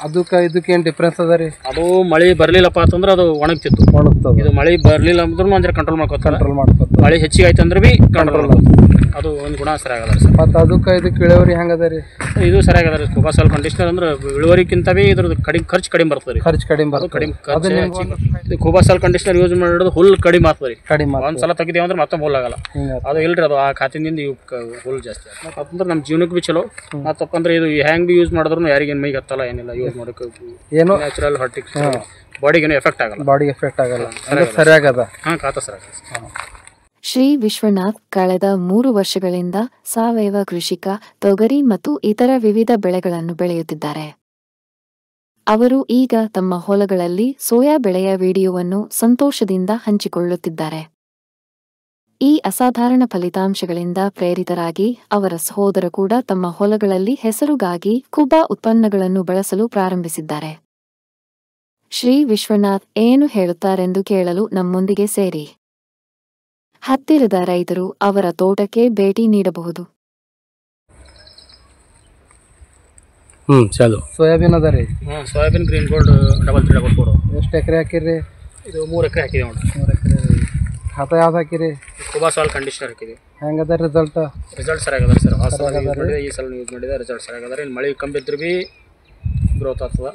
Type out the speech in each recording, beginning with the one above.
ಅದಕ್ಕೆ ಇದಕ್ಕೆ ಏನು ಡಿಫ್ರೆನ್ಸ್ ಅದ ರೀ? ಅದು ಮಳೆ ಬರಲಿಲ್ಲಪ್ಪ ಅಂತಂದ್ರೆ ಅದು ಒಣಗ್ತಿತ್ತು. ಇದು ಮಳೆ ಬರಲಿಲ್ಲ ಅಂದ್ರೂ ಅಂದ್ರೆ ಕಂಟ್ರೋಲ್ ಮಾಡ್ಕೋತಾರೆ. ಮಳೆ ಹೆಚ್ಚಿಗೆ ಆಯ್ತು ಅಂದ್ರೆ ಬಿ ಕಂಟ್ರೋಲ್ ಅದು ಒಂದು ಗುಣ ಸರಿಯಾಗದ ಸರ್. ಮತ್ತು ಅದಕ್ಕೆ ಇದಕ್ಕೆ ಇಳುವರಿ ಹೆಂಗದ ರೀ? ಇದು ಸರಿಯಾಗದ ರೀ. ಕುಬಾ ಸಾಯಿಲ್ ಕಂಡೀಷನರ್ ಅಂದ್ರೆ ಇಳುವರಿಗಿಂತ ಬಿ ಇದ್ರದ್ದು ಖರ್ಚು ಕಡಿಮೆ ಬರ್ತದೆ ರೀ. ಖರ್ಚು ಕಡಿಮೆ ಕುಬಾ ಸಾಯಿಲ್ ಕಂಡೀಷನರ್ ಯೂಸ್ ಮಾಡೋದು ಹುಲ್ಲು ಕಡಿಮೆ ಆಗ್ತದೆ ರೀ. ಒಂದ್ಸಲ ತೆಗಿದೇವೆ ಅಂದ್ರೆ ಮತ್ತೆ ಹುಲ್ಲಾಗಲ್ಲ. ಅದು ಇಲ್ರಿ, ಅದು ಆ ಖಾತಿನಿಂದ ಹುಲ್ಲು ಜಾಸ್ತಿ ಅಂದ್ರೆ ನಮ್ಮ ಜೀವನಕ್ಕೆ ಬಿ ಚಲೋ. ಮತ್ತಪ್ಪ ಅಂದ್ರೆ ಇದು ಹೆಂಗೆ ಬಿ ಯೂಸ್ ಮಾಡಿದ್ರು ಯಾರಿಗೇನು ಮೈಗೆ ಹತ್ತಲ್ಲ, ಏನಿಲ್ಲ. ಯೂಸ್ ಮಾಡೋಕೆ ಏನು ನ್ಯಾಚುರಲ್ ಹಾರ್ಟಿಕ್ ಬಾಡಿಗೇನು ಎಫೆಕ್ಟ್ ಆಗಲ್ಲ. ಸರಿಯಾಗದ. ಹಾಂ, ಖಾತ ಸರಿಯಾಗದ. ಶ್ರೀ ವಿಶ್ವನಾಥ್ ಕಳೆದ 3 ವರ್ಷಗಳಿಂದ ಸಾವಯವ ಕೃಷಿಕ, ತೊಗರಿ ಮತ್ತು ಇತರ ವಿವಿಧ ಬೆಳೆಗಳನ್ನು ಬೆಳೆಯುತ್ತಿದ್ದಾರೆ. ಅವರು ಈಗ ತಮ್ಮ ಹೊಲಗಳಲ್ಲಿ ಸೋಯಾ ಬೆಳೆಯ ವಿಡಿಯೋವನ್ನು ಸಂತೋಷದಿಂದ ಹಂಚಿಕೊಳ್ಳುತ್ತಿದ್ದಾರೆ. ಈ ಅಸಾಧಾರಣ ಫಲಿತಾಂಶಗಳಿಂದ ಪ್ರೇರಿತರಾಗಿ ಅವರ ಸಹೋದರ ಕೂಡ ತಮ್ಮ ಹೊಲಗಳಲ್ಲಿ ಹೆಸರುಗಾಗಿ ಕುಬಾ ಉತ್ಪನ್ನಗಳನ್ನು ಬಳಸಲು ಪ್ರಾರಂಭಿಸಿದ್ದಾರೆ. ಶ್ರೀ ವಿಶ್ವನಾಥ್ ಏನು ಹೇಳುತ್ತಾರೆಂದು ಕೇಳಲು ನಮ್ಮೊಂದಿಗೆ ಸೇರಿ. ಹತ್ತಿರದ ರೈತರು ಅವರ ತೋಟಕ್ಕೆ ಭೇಟಿ ನೀಡಬಹುದು. ಚಲೋ. ಸೋಯಾಬೀನ್ ಅದ ರೀ? ಸೋಯಾಬೀನ್ ಗ್ರೀನ್ ಗೋಲ್ಡ್ ಡಬಲ್ 3 ಎಷ್ಟು ಎಕರೆ ಹಾಕಿರಿ? ಇದು 3 ಎಕರೆ ಹಾಕಿದೆ ನೋಡಿ. 3 ಎಕರೆ ರೀ. ಖಾತ ಯಾವ್ದು ಹಾಕಿರಿ? ಕುಬಾ ಸಾಯಿಲ್ ಕಂಡೀಷನರ್ ಹಾಕಿದೆ. ಹೆಂಗದ ರಿಸಲ್ಟ್? ಸರಿಯಾಗದ ಸರ್. ಈ ಸಲ ಯೂಸ್ ಮಾಡಿದೆ, ರಿಸಲ್ಟ್ ಸರಿಯಾಗದ. ಇನ್ನು ಮಳೆ ಕಮ್ಮಿ ಇದ್ರೆ ಬಿ ಗ್ರೋತ್ ಆಗ್ತದೆ.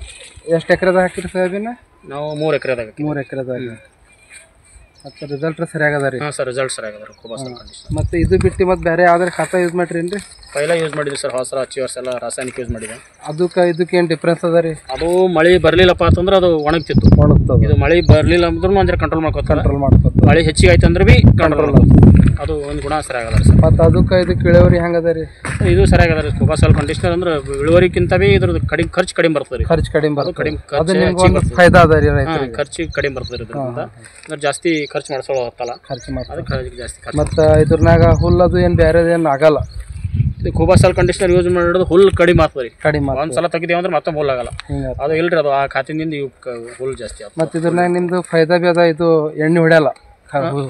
ಎಷ್ಟು ಎಕರೆದಾಗ ಹಾಕಿರಿ ಸೋಯಾಬೀನ್? ನಾವು 3 ಎಕರೆದಾಗ. 3 ಎಕರೆದಾಗ. ಮತ್ತು ರಿಸಲ್ಟ್ ಸರಿಯಾಗದ ರೀ? ಹಾಂ ಸರ್, ರಿಸಲ್ಟ್ ಸರಿಯಾಗದ ರೀ ಕುಬಾ ಸಾಯಿಲ್ ಕಂಡೀಷನರ್. ಮತ್ತು ಇದು ಬಿಟ್ಟು ಮತ್ತು ಬೇರೆ ಯಾವ್ದಾರು ಖಾತ ಯೂಸ್ ಮಾಡಿರಿ? ಪೈಲ ಯೂಸ್ ಮಾಡಿದ್ವಿ ಸರ್. ಹೊಸ ಹಚ್ಚಿ ವರ್ಷ ಎಲ್ಲ ರಾಸಾಯನಿಕ ಯೂಸ್ ಮಾಡಿದೆ. ಅದಕ್ಕೆ ಇದಕ್ಕೆ ಏನು ಡಿಫ್ರೆನ್ಸ್ ಅದ ರೀ? ಅದು ಮಳೆ ಬರಲಿಲ್ಲಪ್ಪ ಅಂತಂದ್ರೆ ಅದು ಒಣಗ್ತಿತ್ತು. ಇದು ಮಳೆ ಬರಲಿಲ್ಲ ಅಂದ್ರೂ ಅಂದ್ರೆ ಕಂಟ್ರೋಲ್ ಮಾಡ್ಕೋತಾರೆ. ಮಳೆ ಹೆಚ್ಚಿಗೆ ಆಯ್ತು ಅಂದ್ರೆ ಬಿ ಕಂಟ್ರೋಲ್ ಅದು ಒಂದು ಗುಣ ಸರಿಯಾಗದ ಸರ್. ಮತ್ತು ಅದಕ್ಕೆ ಇದಕ್ಕೆ ಇಳುವರಿ ಹೆಂಗದ ರೀ? ಇದು ಸರಿಯಾಗದ ರೀ. ಕುಬಾ ಸಾಯಿಲ್ ಕಂಡೀಷನರ್ ಅಂದ್ರೆ ಇಳುವರಿಗಿಂತ ಬಿ ಇದ್ರದ್ದು ಖರ್ಚು ಕಡಿಮೆ ಬರ್ತದೆ ರೀ. ಖರ್ಚು ಫಾಯ್ದಾ ಅದ ರೀ. ಖರ್ಚು ಕಡಿಮೆ ಬರ್ತದೆ ಇದರಿಂದ. ಜಾಸ್ತಿ ಖರ್ಚು ಮಾಡಿಸೋಳು ಹೋಗ್ತಲ್ಲ. ಅದಕ್ಕೆ ಜಾಸ್ತಿ ಖರ್ಚು. ಮತ್ತು ಇದ್ರನಾಗ ಹುಲ್ಲು ಅದು ಏನು ಬೇರೆ ಏನು ಆಗಲ್ಲ. ಇದು ಕುಬಾ ಸಾಯಿಲ್ ಕಂಡೀಷನರ್ ಯೂಸ್ ಮಾಡೋದು ಹುಲ್ಲು ಕಡಿಮೆ ಆಗ್ತದೆ ರೀ. ಒಂದ್ಸಲ ತೆಗಿದೇವೆ ಅಂದ್ರೆ ಮತ್ತೆ ಹುಲ್ಲಾಗಲ್ಲ. ಅದು ಇಲ್ರಿ, ಅದು ಆ ಖಾತಿನಿಂದ ಹುಲ್ಲು ಜಾಸ್ತಿ ಆಗ್ತದೆ. ಮತ್ತು ಇದ್ರನಾಗ ನಿಮ್ದು ಫಾಯ್ದಾ ಬಿ ಅದ. ಇದು ಎಣ್ಣೆ ಹೊಡೆಯಲ್ಲ,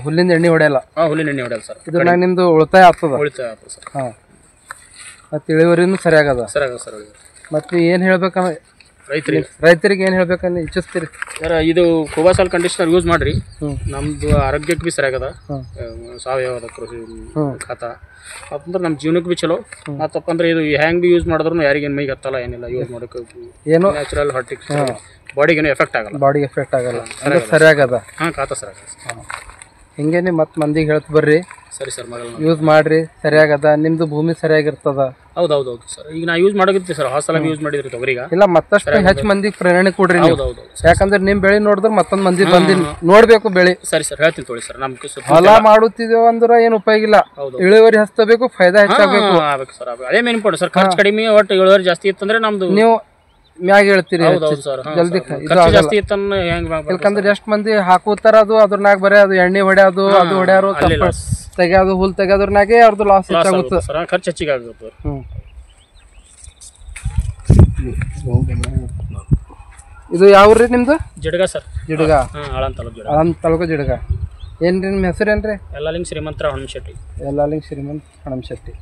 ಹುಲ್ಲಿಂದ ಎಣ್ಣೆ ಹೊಡೆಯಲ್ಲ. ಹುಲ್ಲಿನ ಎಣ್ಣೆ ಹೊಡೆಯಲ್ಲ ಸರ್. ಇದ್ರನಾಗ ನಿಮ್ದು ಉಳಿತಾಯ ಆಗ್ತದ. ಸರ್. ಹಾಂ. ಮತ್ತು ಇಳುವರಿನೂ ಸರಿಯಾಗದ ಸರ್. ಮತ್ತು ಏನು ಹೇಳ್ಬೇಕಂದ್ರೆ ರೈತರಿಗೆ ಏನು ಹೇಳ್ಬೇಕಂದ್ರೆ ಇಚ್ಛಿಸ್ತೀರಿ ಸರ್? ಇದು ಕುಬಾ ಸಾಯಿಲ್ ಕಂಡೀಷನರ್ ಯೂಸ್ ಮಾಡ್ರಿ. ನಮ್ದು ಆರೋಗ್ಯಕ್ಕೆ ಬಿ ಸರಿಯಾಗದ. ಸಾವಯವದ ಕೃಷಿ ಖಾತ ಅಂದ್ರೆ ನಮ್ಮ ಜೀವನಕ್ಕೆ ಬಿ ಚಲೋ. ಮತ್ತಪ್ಪ ಅಂದ್ರೆ ಇದು ಹೆಂಗೆ ಬಿ ಯೂಸ್ ಮಾಡಿದ್ರು ಯಾರಿಗೇನು ಮೈಗೆ ಹತ್ತಲ್ಲ, ಏನಿಲ್ಲ. ಯೂಸ್ ಮಾಡೋಕೆ ಏನು ನ್ಯಾಚುರಲ್ ಹಾರ್ಟಿಕ್ ಬಾಡಿಗೇನು ಎಫೆಕ್ಟ್ ಆಗಲ್ಲ. ಸರಿಯಾಗದ. ಹಾಂ, ಖಾತ ಸರಿಯಾಗದ. ಹಿಂಗೇನೆ ಮತ್ತು ಮಂದಿಗೆ ಹೇಳ್ತು ಬರ್ರಿ. ಸರಿ ಸರ್, ಯೂಸ್ ಮಾಡ್ರಿ, ಸರಿಯಾಗದ. ನಿಮ್ದು ಭೂಮಿ ಸರಿಯಾಗಿರ್ತದ. ಹೌದೌದು ಸರ್. ಈಗ ನಾ ಯೂಸ್ ಮಾಡೋಗಿದ್ದೆ ಸರ್. ಹಾಸಲ ಯೂಸ್ ಮಾಡಿದ್ರಿ ತೊಗರಿಗ. ಇಲ್ಲ, ಮತ್ತಷ್ಟು ಹೆಚ್ಚು ಮಂದಿಗೆ ಪ್ರೇರಣೆ ಕೊಡ್ರಿ. ಯಾಕಂದ್ರೆ ನಿಮ್ ಬೆಳೆ ನೋಡಿದ್ರೆ ಮತ್ತೊಂದು ಮಂದಿ ಬಂದಿ ನೋಡ್ಬೇಕು ಬೆಳೆ. ಸರಿ ಸರ್, ಹೇಳ್ತೀನಿ ತೊಳಿ ಸರ್. ನಮ್ ಹೊಲ ಮಾಡುತ್ತಿದ್ದೇವೆ ಅಂದ್ರೆ ಏನು ಉಪಯೋಗ ಇಲ್ಲ. ಇಳುವರಿ ಹಚ್ಚಬೇಕು, ಫಾಯ್ದಾ ಹೆಚ್ಚಾಗಬೇಕು ಸರ್. ಅದೇ ಮೇನ್ ಪಾಯಿಂಟ್ ಸರ್. ಖರ್ಚು ಕಡಿಮೆ, ಒಟ್ಟು ಇಳುವರಿ ಜಾಸ್ತಿ ಇತ್ತಂದ್ರೆ ನಮ್ದು ನೀವು ಮ್ಯಾಗ ಹೇಳ್ತೀರಿ ಜಲ್ದಿ. ಯಾಕಂದ್ರೆ ಎಷ್ಟು ಮಂದಿ ಹಾಕುತ್ತಾರ, ಅದು ಅದ್ರನಾಗ ಬರೀ ಅದು ಎಣ್ಣೆ ಹೊಡ್ಯಾದು, ಅದು ಹೊಡ್ಯಾರು, ತೆಗ್ಯಾದು, ಹುಲ್ ತೆಗ್ಯಾದ್ರನಾಗೆ ಅವ್ರದ್ದು ಲಾಸ್ ಹೆಚ್ಚಾಗುತ್ತೆ. ಖರ್ಚು ಹೆಚ್ಚಿಗೆ ಆಗುತ್ತೆ. ಇದು ಯಾವ್ರಿ ನಿಮ್ದು? ಜಿಡ್ಗ ಸರ್. ಜಿಡ್ಗ, ಆಳಂದ ತಾಲೂಕು ಜಿಡ್ಗ. ಏನ್ರಿ ನಿಮ್ಮ ಹೆಸರು? ಏನ್ರಿ? ಯಲ್ಲಾಲಿಂಗ ಶ್ರೀಮಂತ ಹಣಮಶೆಟ್ಟಿ. ಯಲ್ಲಾಲಿಂಗ ಶ್ರೀಮಂತ ಹಣಮಶೆಟ್ಟಿ.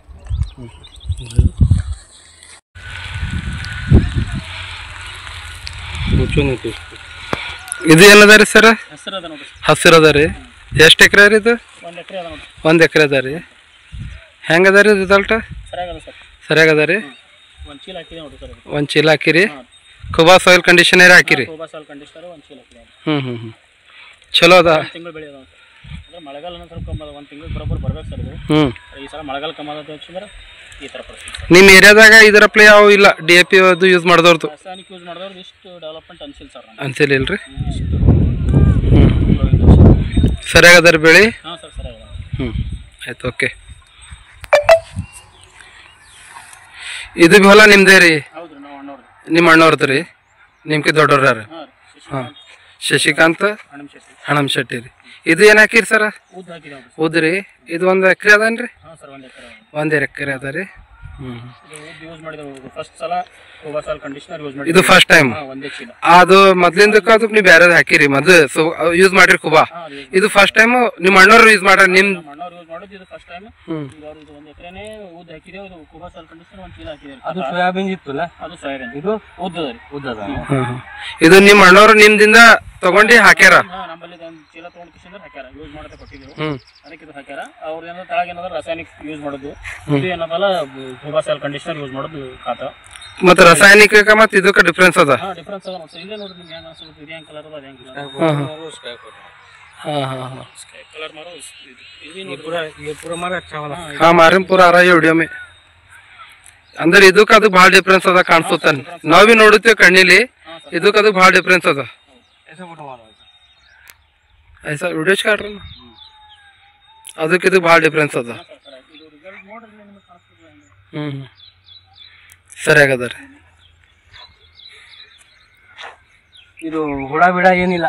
ಇದು ಏನದ ರೀ ಸರ್? ಹಸಿರು ಅದ ರೀ. ಎಷ್ಟು ಎಕರೆ ರೀ ಇದು? 1 ಎಕರೆ ಅದ ರೀ. ಹೆಂಗದ ರೀ ರಿಸಲ್ಟ್? ಸರಿಯಾಗದ ರೀ. 1 ಚೀಲ ಹಾಕಿರಿ. ಕುಬಾ ಸಾಯಿಲ್ ಕಂಡೀಷನರ್ ಹಾಕಿರಿ. ಚಲೋ ಅದ. ಮಳೆಗಾಲ ಸ್ವಲ್ಪ 1 ತಿಂಗಳು ಬರೋಬ್ಬರ ಬರ್ಬೇಕು ಸರ್. ಈ ಸಲ ಮಳೆಗಾಲ ಕಮ್ಮಿ ಆದ ಈ ಥರ ಪರಿಸ್ಥಿತಿ. ನಿಮ್ಮ ಏರಿಯಾದಾಗ ಇದರ ಪ್ಲೇ ಯಾವ ಇಲ್ಲ? DAP ಅದು ಯೂಸ್ ಮಾಡಿದವ್ರದ್ದು? ರಾಸಾಯನಿಕ ಯೂಸ್ ಮಾಡಿದವ್ರದ್ದು ಇಷ್ಟು ಡೆವಲಪ್ಮೆಂಟ್ ಅನ್ಸಿಲ್ಲ ಸರ್. ಅನ್ಸಿಲ್ಲ ಇಲ್ರಿ? ಸರಿಯಾಗದ ರೀ ಬೆಳೆ? ಹಾಂ ಸರ್, ಸರಿಯಾಗದ. ಆಯ್ತು, ಓಕೆ. ಇದು ಭೀ ಹೊಲ ನಿಮ್ದೇ ರೀ? ಹೌದ್ರಿ, ನಾವು ಅಣ್ಣವ್ರಿ. ನಿಮ್ಮ ಅಣ್ಣವ್ರದ್ದು ರೀ? ನಿಮ್ಗೆ ದೊಡ್ಡವ್ರ? ಹಾಂ, ಶಶಿಕಾಂತ್ ಹಣಮಶೆಟ್ಟಿ ರೀ. ಇದು ಏನು ಹಾಕಿರಿ ಸರ? ಉದ್ರಿ. ಇದು 1 ಎಕರೆ ಅದನ್ರಿ? 1 ಎಕರೆ ಅದ ರೀ. ಯೂಸ್ ಮಾಡಿದ್ರು ಫಸ್ಟ್ ಸಲ ಕೋಬಾಸಾಲ್ ಕಂಡೀಷನರ್ ಯೂಸ್ ಮಾಡಿ. ಇದು ಫಸ್ಟ್ ಟೈಮ್. ಒಂದೇ ಚೀಲ. ಅದು ಮೊದ್ಲಿಂದಕ್ಕೆ ಅದಕ್ಕೆ ನೀವು ಬೇರೆ ಹಾಕಿರಿ ಮೊದ್ಲು ಯೂಸ್ ಮಾಡಿರಿ ಕುಬಾ. ಇದು ಫಸ್ಟ್ ಟೈಮ್ ನಿಮ್ಮ ಅಣ್ಣವ್ರು ಯೂಸ್ ಮಾಡ್ಯಾರ. ನಿಮ್ ಅಣ್ಣವ್ರು ಯೂಸ್ ಮಾಡೋದು ಇದು ಫಸ್ಟ್ ಟೈಮ್. ಇದು ಒಂದು ಎಕರೆನೇ ಉದ್ದ ಹಾಕಿದೇವು. ಇದು ಕೋಬಾಸಾಲ್ ಕಂಡೀಷನರ್ ಒಂದು ಚೀಲ ಹಾಕಿದೇವೆ. ಅದು ಸೋಯಾಬೀನ್ ಇತ್ತಲ್ಲ, ಅದು ಸೋಯಾಬೀನ್. ಇದು ಉದ್ದದ. ಇದು ನಿಮ್ಮ ಅಣ್ಣವ್ರು ನಿಮ್ದಿಂದ ತಗೊಂಡು ಹಾಕ್ಯಾರ. ನಮ್ಮಲ್ಲಿ ಒಂದು ಚೀಲ ತಗೊಂಡು ಕಿಶನ್ ಹಾಕ್ಯಾರ. ಯೂಸ್ ಮಾಡದೆ ಕೊಟ್ಟಿದ್ದೆವು. ಅದಕ್ಕೆ ಇದು ಹಾಕ್ಯಾರ. ಅವ್ರು ಏನಾದ್ರು ತಳಗ ಏನಾದ್ರು ರಾಸಾಯನಿಕ ಯೂಸ್ ಮಾಡೋದು, ಇದು ಏನದಲ್ಲ ಕೋಬಾಸಾಲ್ ಕಂಡೀಷನರ್ ಯೂಸ್ ಮಾಡೋದು ಖಾತ. ಮತ್ತೆ ರಾಸಾಯನಿಕ ಮತ್ತೆ ಇದಕ್ಕೆ ಡಿಫ್ರೆನ್ಸ್ ಅದ. ಡಿಫ್ರೆನ್ಸ್ ಅದ. ಇಲ್ಲೇ ನೋಡ್ರಿ ನಿಮ್ಗೆ ಹೆಂಗ ಅನ್ಸುತ್ತೆ. ಇದು ಹೆಂಗ್ ಕಲರ್ ಅದ, ಹೆಂಗ್ ಕಲರ್ ಮಾರೋ ಮಾರಿನ ಪೂರ ಅರ ವಿಡಿಯೋ ಮೇ ಅಂದ್ರೆ ಇದಕ್ಕೆ ಅದು ಭಾಳ ಡಿಫ್ರೆನ್ಸ್ ಅದ ಕಾಣಿಸುತ್ತ. ನಾವ್ ಬಿ ನೋಡುತ್ತೇವೆ ಕಣ್ಣಿಲಿ. ಇದಕ್ಕೆ ಅದು ಭಾಳ ಡಿಫ್ರೆನ್ಸ್ ಅದ. ऐसा वीडियो काट रहा ಅದಕ್ಕೆ ಇದು ಭಾಳ ಡಿಫ್ರೆನ್ಸ್ ಅದ. ಸರಿಯಾಗದ ರೀ. ಇದು ಹುಳ ಬಿಡ ಏನಿಲ್ಲ.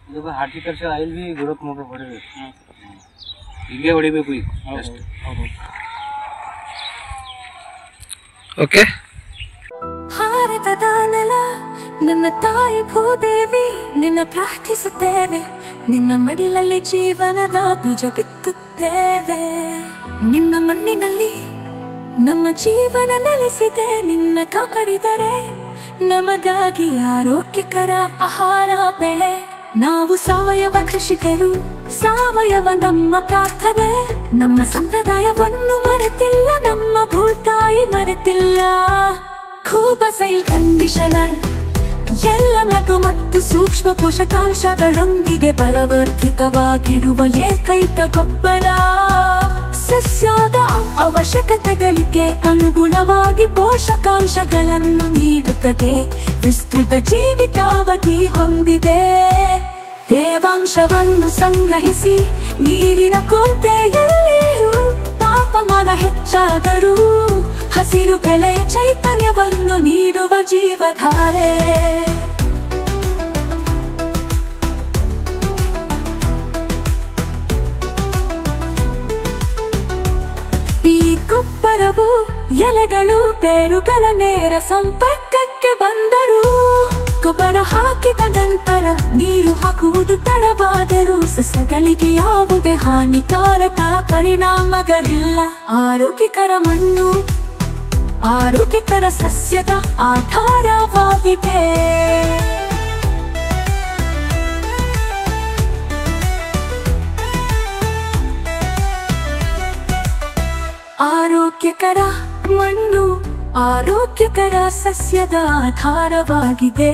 ಇದು ಹಾರ್ಟಿಕಲ್ಚರ್ ಆಯಿಲ್ ಬಿ ಗ್ರೋತ್ ಮಾಡೋದು ಹೊಡಿಬೇಕು. ಹೀಗೆ ಹೊಡಿಬೇಕು ಈಗ ಅಷ್ಟೇ. ಓಕೆ. ಭಾರತದ ನೆಲ ನನ್ನ ತಾಯಿ ಭೂದೇವಿ, ನಿನ್ನ ಪ್ರಾರ್ಥಿಸುತ್ತೇವೆ. ನಿನ್ನ ಮಡಿಲಲ್ಲಿ ಜೀವನದ ಬೀಜ ಬಿತ್ತುತ್ತೇವೆ. ನಿನ್ನ ಮಣ್ಣಿನಲ್ಲಿ ನಮ್ಮ ಜೀವನ ನೆಲೆಸಿದೆ. ನಿನ್ನ ಕಾಪಾಡಿದರೆ ನಮಗಾಗಿ ಆರೋಗ್ಯಕರ ಆಹಾರ ಬೆಳೆ. ನಾವು ಸಾವಯವ ಕೃಷಿಕರು, ಸಾವಯವ ನಮ್ಮ ಪ್ರಾರ್ಥನೆ. ನಮ್ಮ ಸಂಪ್ರದಾಯವನ್ನು ಮರೆತಿಲ್ಲ, ನಮ್ಮ ಭೂತಾಯಿ ಮರೆತಿಲ್ಲ. ಕೋಬಾಸೈಲ್ ಕಂಡೀಷನರ್ ಎಲ್ಲ ಮಗು ಮತ್ತು ಸೂಕ್ಷ್ಮ ಪೋಷಕಾಂಶಗಳೊಂದಿಗೆ ಬಲವರ್ಧಿತವಾಗಿರುವ ಏಕೈಕ ಗೊಬ್ಬರ. ಸಸ್ಯದ ಅವಶ್ಯಕತೆಗಳಿಗೆ ಅನುಗುಣವಾಗಿ ಪೋಷಕಾಂಶಗಳನ್ನು ನೀಡುತ್ತದೆ. ವಿಸ್ತೃತ ಜೀವಿತಾವಧಿ ಹೊಂದಿದೆ. ತೇವಾಂಶವನ್ನು ಸಂಗ್ರಹಿಸಿ ನೀರಿನ ಕೊರತೆಯಲ್ಲಿಯೂ ತಾಪಮಾನ ಹೆಚ್ಚಾದರೂ ಹಸಿರು ಬೆಳೆಯ ಚೈತನ್ಯವನ್ನು ನೀಡುವ ಜೀವಧಾರೆ. ಈ ಗೊಬ್ಬರವು ಎಲೆಗಳು ಬೇರುಗಳ ನೇರ ಸಂಪರ್ಕಕ್ಕೆ ಬಂದರೂ ಗೊಬ್ಬರ ಹಾಕಿದ ನಂತರ ನೀರು ಹಾಕುವುದು ತಡವಾದರೂ ಸಸ್ಯಗಳಿಗೆ ಯಾವುದೇ ಹಾನಿಕಾರಕ ಪರಿಣಾಮಗಳಿಲ್ಲ. ಆರೋಗ್ಯಕರ ಮಣ್ಣು ಆರೋಗ್ಯಕರ ಸಸ್ಯದ ಆಧಾರವಾಗಿದೆ. ಆರೋಗ್ಯಕರ ಮಣ್ಣು ಆರೋಗ್ಯಕರ ಸಸ್ಯದ ಆಧಾರವಾಗಿದೆ.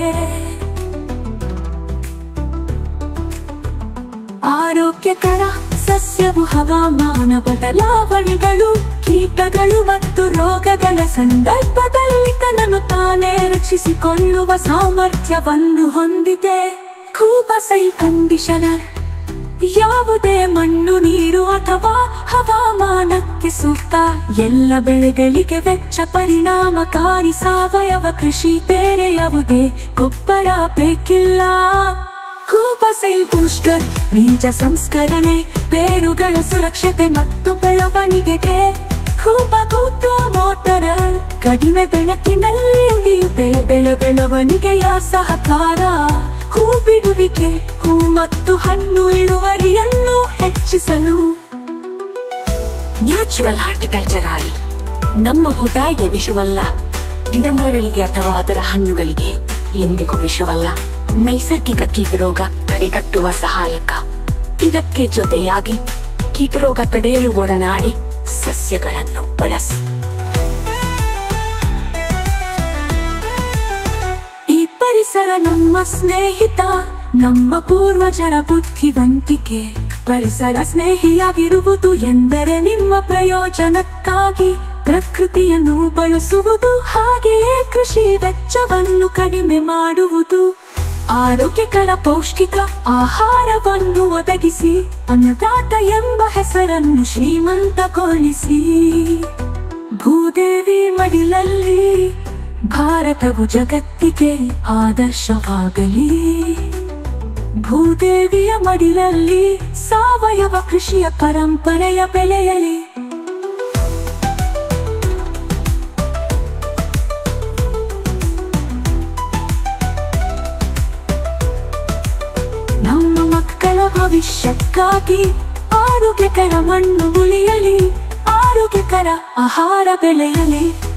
ಆರೋಗ್ಯಕರ ಸಸ್ಯವು ಹವಾಮಾನ ಬದಲಾವಣೆಗಳು, ಕೀಟಗಳು ಮತ್ತು ರೋಗಗಳ ಸಂದರ್ಭದಲ್ಲಿ ತನ್ನನ್ನು ತಾನೇ ರಕ್ಷಿಸಿಕೊಳ್ಳುವ ಸಾಮರ್ಥ್ಯವನ್ನು ಹೊಂದಿದೆ. ಕೋಬಾಸೈಲ್ ಕಂಡೀಷನರ್ ಯಾವುದೇ ಮಣ್ಣು, ನೀರು ಅಥವಾ ಹವಾಮಾನಕ್ಕೆ ಸೂಕ್ತ. ಎಲ್ಲ ಬೆಳೆಗಳಿಗೆ ವೆಚ್ಚ ಪರಿಣಾಮಕಾರಿ ಸಾವಯವ ಕೃಷಿ. ಬೇರೆ ಯಾವುದೇ ಗೊಬ್ಬರ ಬೇಕಿಲ್ಲ. ಕೋಬಾಸೈಲ್ ಬೂಸ್ಟರ್ ಬೀಜ ಸಂಸ್ಕರಣೆ, ಬೇರುಗಳ ಸುರಕ್ಷತೆ ಮತ್ತು ಬೆಳವಣಿಗೆಗೆ. ಕೋಬಾಕೋಟೋ ಮೋಟರ್ ಕಡಿಮೆ ಬೆಳಕಿನಲ್ಲಿ ಉಳಿಯುತ್ತೆ. ಬೆಳವಣಿಗೆಯ ಸಹಕಾರ. ಹೂ ಬಿಡುವಿಕೆ, ಹೂ ಮತ್ತು ಹಣ್ಣು ಇಳುವರಿಯನ್ನು ಹೆಚ್ಚಿಸಲು. ನ್ಯಾಚುರಲ್ ಹಾರ್ಟಿಕಲ್ಚರ್ ಆಯಿಲ್ ನಮ್ಮ ಭೂತಾಯಿಗೆ ವಿಷವಲ್ಲ. ಗಿಡಮರಗಳಿಗೆ ಅಥವಾ ಅದರ ಹಣ್ಣುಗಳಿಗೆ ಎಂದಿಗೂ ವಿಷವಲ್ಲ. ನೈಸರ್ಗಿಕ ಕೀಟರೋಗ ತಡೆಗಟ್ಟುವ ಸಹಾಯಕ. ಇದಕ್ಕೆ ಜೊತೆಯಾಗಿ ಕೀಟರೋಗ ತಡೆಯಲು ಒಡನಾಡಿ ಸಸ್ಯಗಳನ್ನು ಬಳಸಿ. ಈ ಪರಿಸರ ನಮ್ಮ ಸ್ನೇಹಿತ, ನಮ್ಮ ಪೂರ್ವಜರ ಬುದ್ಧಿವಂತಿಕೆ. ಪರಿಸರ ಸ್ನೇಹಿಯಾಗಿರುವುದು ಎಂದರೆ ನಿಮ್ಮ ಪ್ರಯೋಜನಕ್ಕಾಗಿ ಪ್ರಕೃತಿಯನ್ನು ಬಳಸುವುದು, ಹಾಗೆಯೇ ಕೃಷಿ ವೆಚ್ಚವನ್ನು ಕಡಿಮೆ ಮಾಡುವುದು. ಆರೋಗ್ಯಕರ ಪೌಷ್ಟಿಕ ಆಹಾರವನ್ನು ಒದಗಿಸಿ ಅನ್ನದಾತ ಎಂಬ ಹೆಸರನ್ನು ಶ್ರೀಮಂತಗೊಳಿಸಿ. ಭೂದೇವಿ ಮಡಿಲಲ್ಲಿ ಭಾರತವು ಜಗತ್ತಿಗೆ ಆದರ್ಶವಾಗಲಿ. ಭೂದೇವಿಯ ಮಡಿಲಲ್ಲಿ ಸಾವಯವ ಕೃಷಿಯ ಪರಂಪರೆಯ ಬೆಳೆಯಲಿ. ನಮ್ಮ ಮಕ್ಕಳ ಭವಿಷ್ಯಕ್ಕಾಗಿ ಆರೋಗ್ಯಕರ ಮಣ್ಣು ಉಳಿಯಲಿ, ಆರೋಗ್ಯಕರ ಆಹಾರ ಬೆಳೆಯಲಿ.